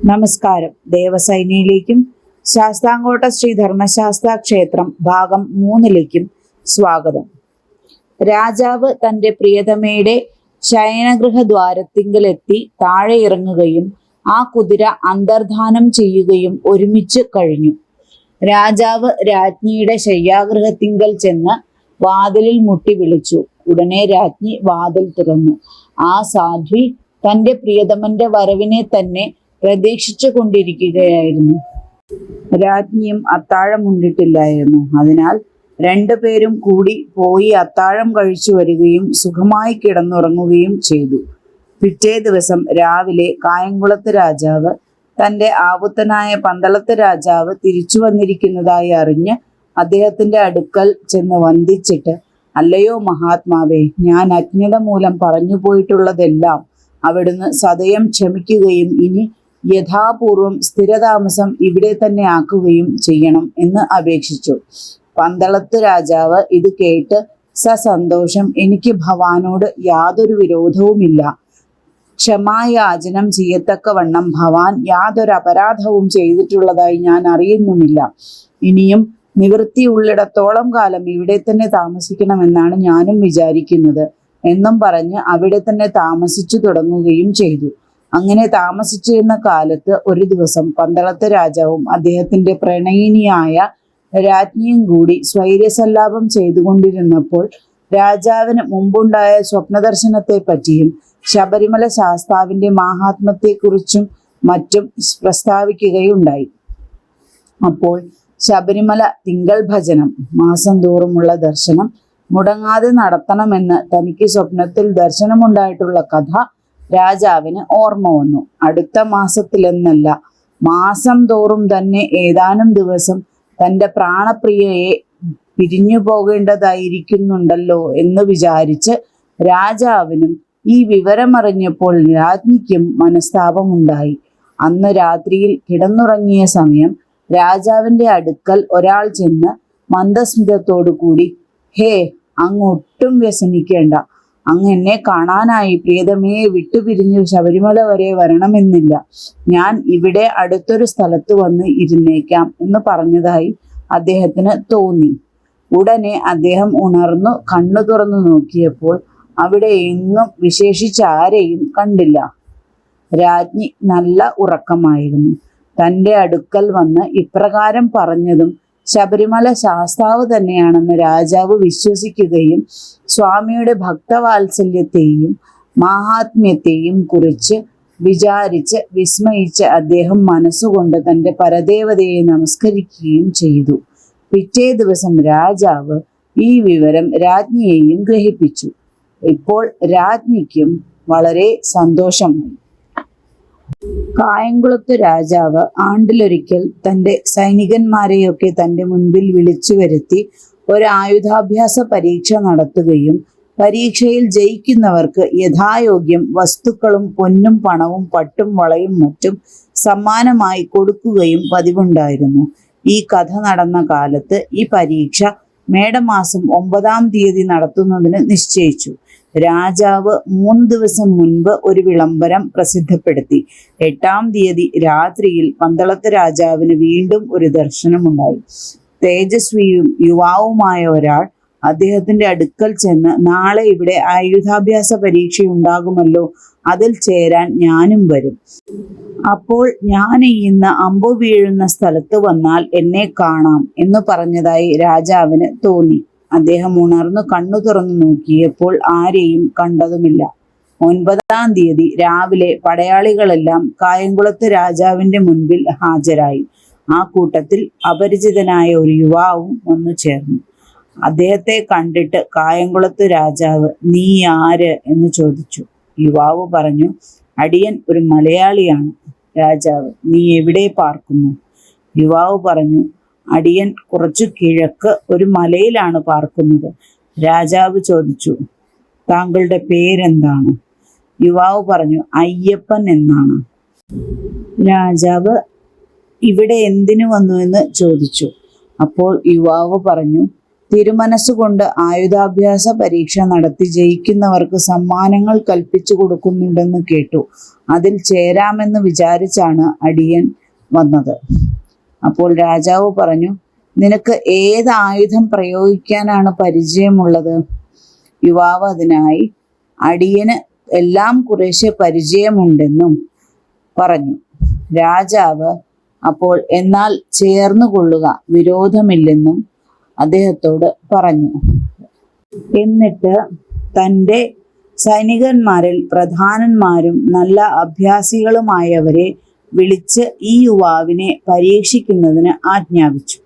നമസ്കാരം. ദേവസൈനയിലേക്കും ശാസ്താംകോട്ട ശ്രീ ധർമ്മശാസ്ത്ര ക്ഷേത്രം ഭാഗം 3ലേക്കും സ്വാഗതം. രാജാവ് തന്റെ പ്രിയതമയുടെ ശയനഗൃഹദ്വാരത്തിങ്കലെത്തി താഴെ ഇറങ്ങുകയും ആ കുതിര അന്തർധാനം ചെയ്യുകയും ഒരുമിച്ച് കഴിഞ്ഞു. രാജാവ് രാജ്ഞിയുടെ ശയ്യാഗൃഹത്തിങ്കൽ ചെന്ന് വാതിലിൽ മുട്ടി വിളിച്ചു. ഉടനെ രാജ്ഞി വാതിൽ തുറന്നു. ആ സാധ്വി തന്റെ പ്രിയതമന്റെ വരവിനെ തന്നെ പ്രതീക്ഷിച്ചു കൊണ്ടിരിക്കുകയായിരുന്നു. രാജ്ഞിയും അത്താഴം ഉണ്ടിട്ടില്ലായിരുന്നു. അതിനാൽ രണ്ടുപേരും കൂടി പോയി അത്താഴം കഴിച്ചു വരികയും സുഖമായി കിടന്നുറങ്ങുകയും ചെയ്തു. പിറ്റേ ദിവസം രാവിലെ കായംകുളത്ത് രാജാവ് തന്റെ ആവുത്തനായ പന്തളത്ത് രാജാവ് തിരിച്ചു വന്നിരിക്കുന്നതായി അറിഞ്ഞ് അദ്ദേഹത്തിന്റെ അടുക്കൽ ചെന്ന് വന്ദിച്ചിട്ട്, "അല്ലയോ മഹാത്മാവേ, ഞാൻ അജ്ഞത മൂലം പറഞ്ഞു പോയിട്ടുള്ളതെല്ലാം അവിടുന്ന് സദയം ക്ഷമിക്കുകയും ഇനി യഥാപൂർവം സ്ഥിരതാമസം ഇവിടെ തന്നെ ആക്കുകയും ചെയ്യണം" എന്ന് അപേക്ഷിച്ചു. പന്തളത്ത് രാജാവ് ഇത് കേട്ട് സസന്തോഷം, "എനിക്ക് ഭവാനോട് യാതൊരു വിരോധവുമില്ല. ക്ഷമായാചനം ചെയ്യത്തക്കവണ്ണം ഭവാൻ യാതൊരു അപരാധവും ചെയ്തിട്ടുള്ളതായി ഞാൻ അറിയുന്നുമില്ല. ഇനിയും നിവൃത്തിയുള്ളിടത്തോളം കാലം ഇവിടെ തന്നെ താമസിക്കണമെന്നാണ് ഞാനും വിചാരിക്കുന്നത്" എന്നും പറഞ്ഞ് അവിടെ തന്നെ താമസിച്ചു തുടങ്ങുകയും ചെയ്തു. അങ്ങനെ താമസിച്ചിരുന്ന കാലത്ത് ഒരു ദിവസം പന്തളത്ത് രാജാവും അദ്ദേഹത്തിന്റെ പ്രണയിനിയായ രാജ്ഞിയും കൂടി സ്വൈര്യസല്ലാപം ചെയ്തുകൊണ്ടിരുന്നപ്പോൾ രാജാവിന് മുമ്പുണ്ടായ സ്വപ്നദർശനത്തെ പറ്റിയും ശബരിമല ശാസ്താവിന്റെ മാഹാത്മ്യത്തെക്കുറിച്ചും മറ്റും പ്രസ്താവിക്കുകയുണ്ടായി. അപ്പോൾ ശബരിമല തിങ്കൾ ഭജനം, മാസം തോറുമുള്ള ദർശനം മുടങ്ങാതെ നടത്തണമെന്ന് തനിക്ക് സ്വപ്നത്തിൽ ദർശനമുണ്ടായിട്ടുള്ള കഥ രാജാവിന് ഓർമ്മ വന്നു. അടുത്ത മാസത്തിലെന്നല്ല, മാസം തോറും തന്നെ ഏതാനും ദിവസം തന്റെ പ്രാണപ്രിയയെ പിരിഞ്ഞു പോകേണ്ടതായിരിക്കുന്നുണ്ടല്ലോ എന്ന് വിചാരിച്ച് രാജാവിനും ഈ വിവരമറിഞ്ഞപ്പോൾ രാജ്ഞിക്കും മനസ്താപമുണ്ടായി. അന്ന് രാത്രിയിൽ കിടന്നുറങ്ങിയ സമയം രാജാവിന്റെ അടുക്കൽ ഒരാൾ ചെന്ന് മന്ദസ്മിതത്തോടു കൂടി, "ഹേ, അങ്ങൊട്ടും വ്യസനിക്കേണ്ട. അങ്ങ് എന്നെ കാണാനായി പ്രിയതമയെ വിട്ടുപിരിഞ്ഞു ശബരിമല വരെ വരണമെന്നില്ല. ഞാൻ ഇവിടെ അടുത്തൊരു സ്ഥലത്ത് വന്ന് ഇരുന്നേക്കാം" എന്ന് പറഞ്ഞതായി അദ്ദേഹത്തിന് തോന്നി. ഉടനെ അദ്ദേഹം ഉണർന്നു കണ്ണു തുറന്നു നോക്കിയപ്പോൾ അവിടെ എങ്ങും വിശേഷിച്ചാരെയും കണ്ടില്ല. രാജ്ഞി നല്ല ഉറക്കമായിരുന്നു. തന്റെ അടുക്കൽ വന്ന് ഇപ്രകാരം പറഞ്ഞതും ശബരിമല ശാസ്താവ് തന്നെയാണെന്ന് രാജാവ് വിശ്വസിക്കുകയും സ്വാമിയുടെ ഭക്തവാത്സല്യത്തെയും മാഹാത്മ്യത്തെയും കുറിച്ച് വിചാരിച്ച് വിസ്മയിച്ച് അദ്ദേഹം മനസ്സുകൊണ്ട് തന്റെ പരദേവതയെ നമസ്കരിക്കുകയും ചെയ്തു. പിറ്റേ ദിവസം രാജാവ് ഈ വിവരം രാജ്ഞിയെയും ഗ്രഹിപ്പിച്ചു. ഇപ്പോൾ രാജ്ഞിക്കും വളരെ സന്തോഷമായി. കായംകുളത്ത് രാജാവ് ആണ്ടിലൊരിക്കൽ തന്റെ സൈനികന്മാരെയൊക്കെ തന്റെ മുൻപിൽ വിളിച്ചു വരുത്തി ഒരു ആയുധാഭ്യാസ പരീക്ഷ നടത്തുകയും പരീക്ഷയിൽ ജയിക്കുന്നവർക്ക് യഥായോഗ്യം വസ്തുക്കളും പൊന്നും പണവും പട്ടും വളയും മറ്റും സമ്മാനമായി കൊടുക്കുകയും പതിവുണ്ടായിരുന്നു. ഈ കഥ നടന്ന കാലത്ത് ഈ പരീക്ഷ മേടമാസം 9-ാം തീയതി നടത്തുന്നതിന് നിശ്ചയിച്ചു. രാജാവ് 3 ദിവസം മുൻപ് ഒരു വിളംബരം പ്രസിദ്ധപ്പെടുത്തി. 8-ാം തീയതി രാത്രിയിൽ പന്തളത്ത് രാജാവിന് വീണ്ടും ഒരു ദർശനമുണ്ടായി. തേജസ്വിയും യുവാവുമായ ഒരാൾ അദ്ദേഹത്തിന്റെ അടുക്കൽ ചെന്ന്, "നാളെ ഇവിടെ ആയുധാഭ്യാസ പരീക്ഷയുണ്ടാകുമല്ലോ, അതിൽ ചേരാൻ ഞാനും വരും. അപ്പോൾ ഞാൻ ഇന്ന് അമ്പു വീഴുന്ന സ്ഥലത്ത് വന്നാൽ എന്നെ കാണാം" എന്ന് പറഞ്ഞതായി രാജാവിന് തോന്നി. അദ്ദേഹം ഉണർന്നു കണ്ണു തുറന്നു നോക്കിയപ്പോൾ ആരെയും കണ്ടതുമില്ല. 9-ാം തീയതി രാവിലെ പടയാളികളെല്ലാം കായംകുളത്ത് രാജാവിന്റെ മുൻപിൽ ഹാജരായി. ആ കൂട്ടത്തിൽ അപരിചിതനായ ഒരു യുവാവും വന്നു ചേർന്നു. അദ്ദേഹത്തെ കണ്ടിട്ട് കായംകുളത്ത് രാജാവ്, "നീ ആര്?" എന്ന് ചോദിച്ചു. യുവാവ് പറഞ്ഞു, "അടിയൻ ഒരു മലയാളിയാണ്." രാജാവ്, "നീ എവിടെ പാർക്കുന്നു?" യുവാവ് പറഞ്ഞു, "അടിയൻ കുറച്ചു കിഴക്ക് ഒരു മലയിലാണ് പാർക്കുന്നത്." രാജാവ് ചോദിച്ചു, "താങ്കളുടെ പേരെന്താണ്?" യുവാവ് പറഞ്ഞു, "അയ്യപ്പൻ എന്നാണ്." രാജാവ് ഇവിടെ എന്തിനു വന്നു എന്ന് ചോദിച്ചു. അപ്പോൾ യുവാവ് പറഞ്ഞു, തിരുമനസ്സുകൊണ്ട് ആയുധാഭ്യാസ പരീക്ഷ നടത്തി ജയിക്കുന്നവർക്ക് സമ്മാനങ്ങൾ കൽപ്പിച്ചു കൊടുക്കുന്നുണ്ടെന്ന് കേട്ടു. അതിൽ ചേരാമെന്ന് വിചാരിച്ചാണ് അടിയൻ വന്നത്. അപ്പോൾ രാജാവ് പറഞ്ഞു, നിനക്ക് ഏത് ആയുധം പ്രയോഗിക്കാനാണ് പരിചയമുള്ളത്? യുവാവ് അതിനായി, അടിയന് എല്ലാം കുറേശ്ശെ പരിചയമുണ്ടെന്നും പറഞ്ഞു. രാജാവ് അപ്പോൾ എന്നാൽ ചേർന്നുകൊള്ളുക, വിരോധമില്ലെന്നും അദ്ദേഹത്തോട് പറഞ്ഞു. എന്നിട്ട് തൻ്റെ സൈനികന്മാരിൽ പ്രധാനന്മാരും നല്ല അഭ്യാസികളുമായവരെ വിളിച്ച് ഈ യുവാവിനെ പരീക്ഷിക്കുന്നതിന് ആജ്ഞാപിച്ചു.